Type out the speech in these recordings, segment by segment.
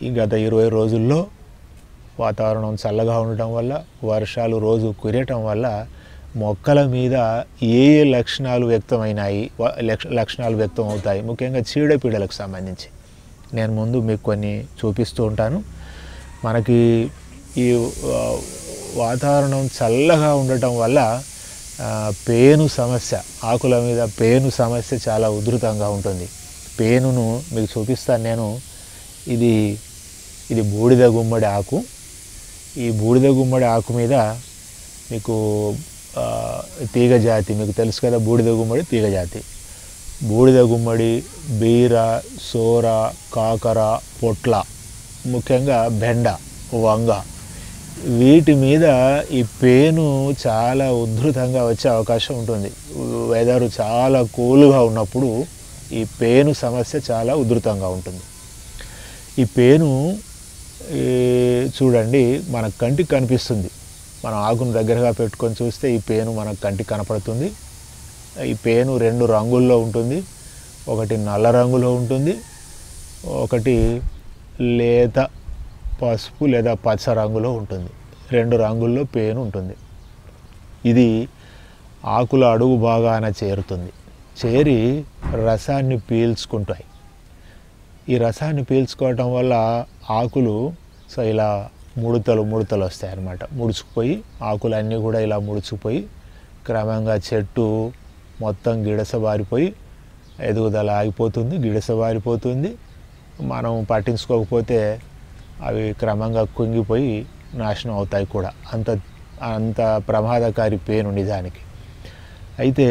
ఈ గత 20 రోజుల్లో వాతావరణం చల్లగా ఉండటం వల్ల, వర్షాలు రోజు కురియటం వల్ల మొక్కల మీద ఏ ఏ లక్షణాలు వ్యక్తమైనాయి, లక్షణాలు వ్యక్తం అవుతాయి, ముఖ్యంగా చీడపీడలకు సంబంధించి నేను ముందు మీకు కొన్ని చూపిస్తూ ఉంటాను. మనకి ఈ వాతావరణం చల్లగా ఉండటం వల్ల పేను సమస్య, ఆకుల మీద పేను సమస్య చాలా ఉధృతంగా ఉంటుంది. పేనును మీకు చూపిస్తాను నేను. ఇది బూడిద గుమ్మడి ఆకు. ఈ బూడిద గుమ్మడి ఆకు మీద మీకు తీగ జాతి మీకు తెలుసు కదా, బూడిద గుమ్మడి తీగ జాతి. బూడిద గుమ్మడి, బీర, సోర, కాకర, పొట్ల, ముఖ్యంగా బెండ, వంగ, వీటి మీద ఈ పేను చాలా ఉధృతంగా వచ్చే అవకాశం ఉంటుంది. వెదరు చాలా కూల్గా ఉన్నప్పుడు ఈ పేను సమస్య చాలా ఉధృతంగా ఉంటుంది. ఈ పేను చూడండి మన కంటికి కనిపిస్తుంది. మనం ఆకును దగ్గరగా పెట్టుకొని చూస్తే ఈ పేను మన కంటికి కనపడుతుంది. ఈ పేను 2 రంగుల్లో ఉంటుంది. ఒకటి నల్ల రంగులో ఉంటుంది, ఒకటి లేత పసుపు లేదా పచ్చ రంగులో ఉంటుంది. 2 రంగుల్లో పేను ఉంటుంది. ఇది ఆకుల అడుగు భాగాన చేరుతుంది. చేరి రసాన్ని పీల్చుకుంటాయి. ఈ రసాన్ని పీల్చుకోవటం వల్ల ఆకులు ఇలా ముడతలు వస్తాయి అన్నమాట. ముడుచుకుపోయి ఆకులన్నీ కూడా ఇలా ముడుచుకుపోయి క్రమంగా చెట్టు మొత్తం గిడసబారిపోయి ఎదుగుదల ఆగిపోతుంది, గిడసబారిపోతుంది. మనం పట్టించుకోకపోతే అవి క్రమంగా కుంగిపోయి నాశనం అవుతాయి కూడా. అంత ప్రమాదకారి పేను నిజానికి. అయితే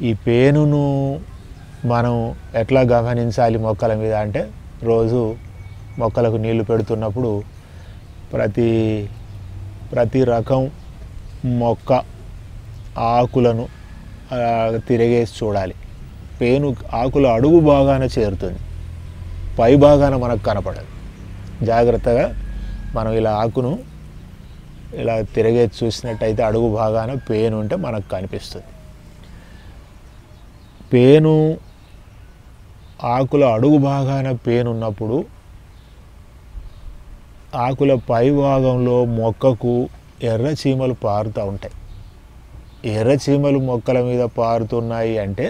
ఈ పేనును మనం ఎట్లా గమనించాలి మొక్కల మీద అంటే, రోజు మొక్కలకు నీళ్లు పెడుతున్నప్పుడు ప్రతి రకం మొక్క ఆకులను తిరిగేసి చూడాలి. పేను ఆకుల అడుగు భాగాన చేరుతుంది, పై భాగాన మనకు కనపడదు. జాగ్రత్తగా మనం ఇలా ఆకును ఇలా తిరిగేసి చూసినట్టయితే అడుగు భాగాన పేను ఉంటే మనకు కనిపిస్తుంది. పేను ఆకుల అడుగు భాగాన పేను ఉన్నప్పుడు ఆకుల పై భాగంలో మొక్కకు ఎర్ర చీమలు పారుతూ ఉంటాయి. ఎర్ర చీమలు మొక్కల మీద పారుతున్నాయి అంటే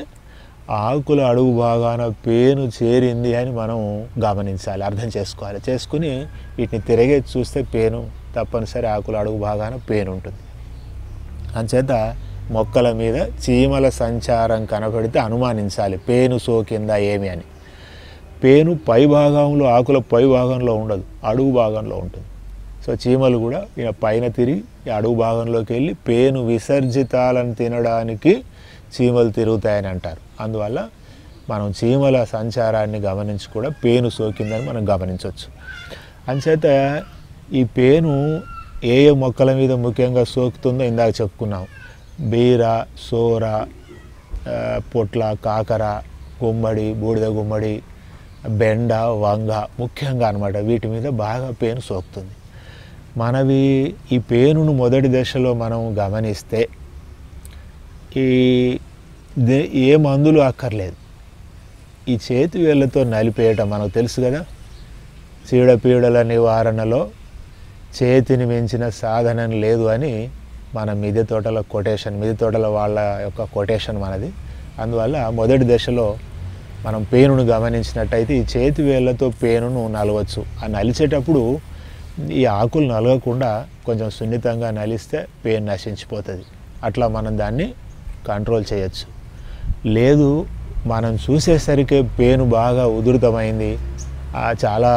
ఆకుల అడుగు భాగాన పేను చేరింది అని మనం గమనించాలి, అర్థం చేసుకోవాలి. చేసుకుని వీటిని తిరిగే చూస్తే పేను తప్పనిసరి ఆకుల అడుగు భాగాన పేను ఉంటుంది. అంచేత మొక్కల మీద చీమల సంచారం కనబడితే అనుమానించాలి పేను సోకిందా ఏమి అని. పేను పై భాగంలో, ఆకుల పై భాగంలో ఉండదు, అడుగు భాగంలో ఉంటుంది. సో చీమలు కూడా ఇలా పైన తిరిగి అడుగు భాగంలోకి వెళ్ళి పేను విసర్జితాలను తినడానికి చీమలు తిరుగుతాయని అంటారు. అందువల్ల మనం చీమల సంచారాన్ని గమనించి కూడా పేను సోకిందని మనం గమనించవచ్చు. అంచేత ఈ పేను ఏ ఏ మొక్కల మీద ముఖ్యంగా సోకుతుందో ఇందాక చెప్పుకున్నాం. బీర, సోర, పొట్ల, కాకర, గుమ్మడి, బూడిద గుమ్మడి, బెండ, వంగ ముఖ్యంగా అన్నమాట. వీటి మీద బాగా పేను సోకుతుంది. ఈ పేనును మొదటి దశలో మనం గమనిస్తే ఏ మందులు అక్కర్లేదు. ఈ చేతి వేళ్ళతో నలిపేయటం మనకు తెలుసు కదా. చీడపీడల నివారణలో చేతిని మించిన సాధనం లేదు అని మన మిద్దె తోటల వాళ్ళ యొక్క కొటేషన్ మనది. అందువల్ల మొదటి దశలో మనం పేనును గమనించినట్టయితే ఈ చేతి వేళ్ళతో పేనును నలవచ్చు. ఆ నలిచేటప్పుడు ఈ ఆకులు నలగకుండా కొంచెం సున్నితంగా నలిస్తే పేను నశించిపోతుంది. అట్లా మనం దాన్ని కంట్రోల్ చేయొచ్చు. లేదు మనం చూసేసరికి పేను బాగా ఉధృతమైంది, చాలా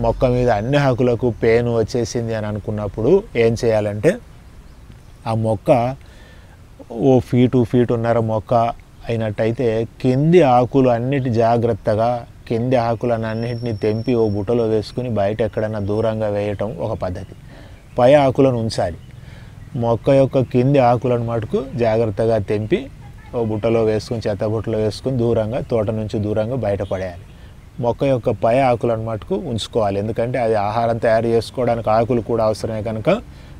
మొక్క మీద అన్ని ఆకులకు పేను వచ్చేసింది అని అనుకున్నప్పుడు ఏం చేయాలంటే, ఆ మొక్క ఓ ఫీటున్నర మొక్క అయినట్టయితే కింది ఆకులు అన్నిటి జాగ్రత్తగా కింది ఆకులను అన్నింటినీ తెంపి ఓ బుట్టలో వేసుకుని బయట ఎక్కడైనా దూరంగా వేయటం ఒక పద్ధతి. పై ఆకులను ఉంచాలి. మొక్క యొక్క కింది ఆకులను మటుకు జాగ్రత్తగా తెంపి ఓ బుట్టలో వేసుకుని, చెత్త బుట్టలో వేసుకుని దూరంగా, తోట నుంచి దూరంగా బయటపడేయాలి. మొక్క యొక్క పై ఆకులను మటుకు ఉంచుకోవాలి. ఎందుకంటే అది ఆహారం తయారు చేసుకోవడానికి ఆకులు కూడా అవసరమే కనుక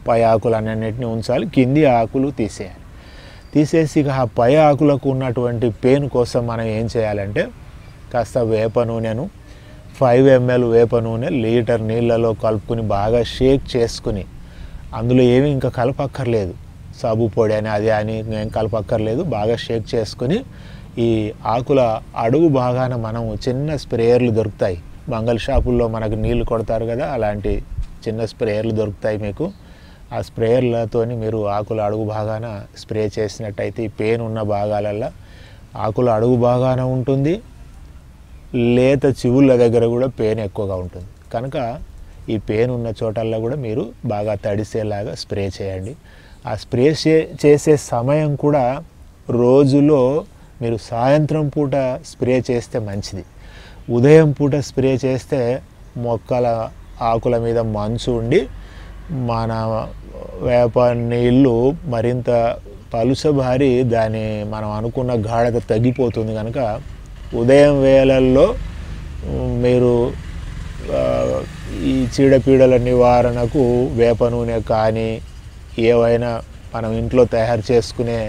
పై ఆకులన్నింటినీ ఉంచాలి, కింది ఆకులు తీసేయాలి. తీసేసి ఆ పై ఆకులకు ఉన్నటువంటి పేను కోసం మనం ఏం చేయాలంటే, కాస్త వేప నూనెను 5 ml వేప నూనె లీటర్ నీళ్ళలో కలుపుకుని బాగా షేక్ చేసుకుని, అందులో ఏమీ ఇంకా కలపక్కర్లేదు, సబ్బు పొడి అని అది అని ఏం కలపక్కర్లేదు, బాగా షేక్ చేసుకుని ఈ ఆకుల అడుగు భాగాన మనం చిన్న స్ప్రేయర్లు దొరుకుతాయి, మంగళ షాపుల్లో మనకు నీళ్లు కొడతారు కదా, అలాంటి చిన్న స్ప్రేయర్లు దొరుకుతాయి మీకు. ఆ స్ప్రేయర్లతోని మీరు ఆకుల అడుగు భాగాన స్ప్రే చేసినట్టయితే ఈ పెయిన్ ఉన్న భాగాలల్లో ఆకుల అడుగు భాగాన ఉంటుంది, లేత చివుళ్ళ దగ్గర కూడా పెయిన్ ఎక్కువగా ఉంటుంది. కనుక ఈ పెయిన్ ఉన్న చోటల్లో కూడా మీరు బాగా తడిసేలాగా స్ప్రే చేయండి. ఆ స్ప్రే చేసే సమయం కూడా రోజులో మీరు సాయంత్రం పూట స్ప్రే చేస్తే మంచిది. ఉదయం పూట స్ప్రే చేస్తే మొక్కల ఆకుల మీద మంచు ఉండి మన వేప నీళ్ళు మరింత పలుచబారి దాని మనం అనుకున్న గాఢత తగ్గిపోతుంది. కనుక ఉదయం వేళల్లో మీరు ఈ చీడపీడల నివారణకు వేప నూనె కానీ ఏవైనా మనం ఇంట్లో తయారు చేసుకునే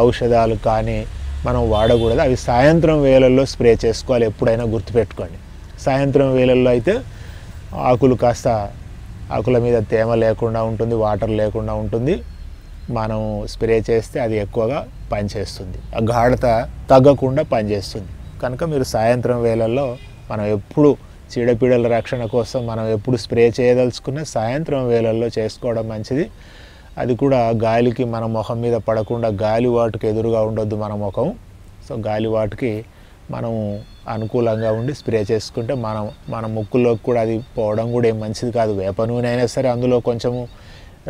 ఔషధాలు కానీ మనం వాడకూడదు. అవి సాయంత్రం వేళల్లో స్ప్రే చేసుకోవాలి, ఎప్పుడైనా గుర్తుపెట్టుకోండి. సాయంత్రం వేళల్లో అయితే ఆకులు కాస్త ఆకుల మీద తేమ లేకుండా ఉంటుంది, వాటర్ లేకుండా ఉంటుంది, మనం స్ప్రే చేస్తే అది ఎక్కువగా పనిచేస్తుంది, ఆ గాఢత తగ్గకుండా పనిచేస్తుంది. కనుక మీరు సాయంత్రం వేళల్లో మనం ఎప్పుడు చీడపీడల రక్షణ కోసం మనం ఎప్పుడు స్ప్రే చేయదలుచుకున్న సాయంత్రం వేళల్లో చేసుకోవడం మంచిది. అది కూడా గాలికి మన ముఖం మీద పడకుండా, గాలి వాటికి ఎదురుగా ఉండొద్దు మన ముఖం. సో గాలి వాటికి మనం అనుకూలంగా ఉండి స్ప్రే చేసుకుంటే మన ముక్కుల్లోకి కూడా అది పోవడం కూడా ఏం మంచిది కాదు. వేప నూనె అయినా సరే అందులో కొంచెము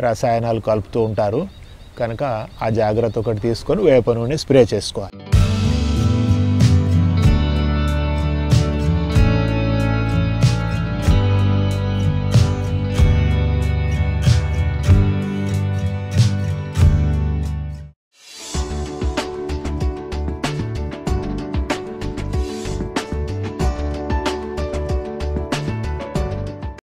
రసాయనాలు కలుపుతూ ఉంటారు, కనుక ఆ జాగ్రత్త ఒకటి తీసుకొని వేప నూనె స్ప్రే చేసుకోవాలి.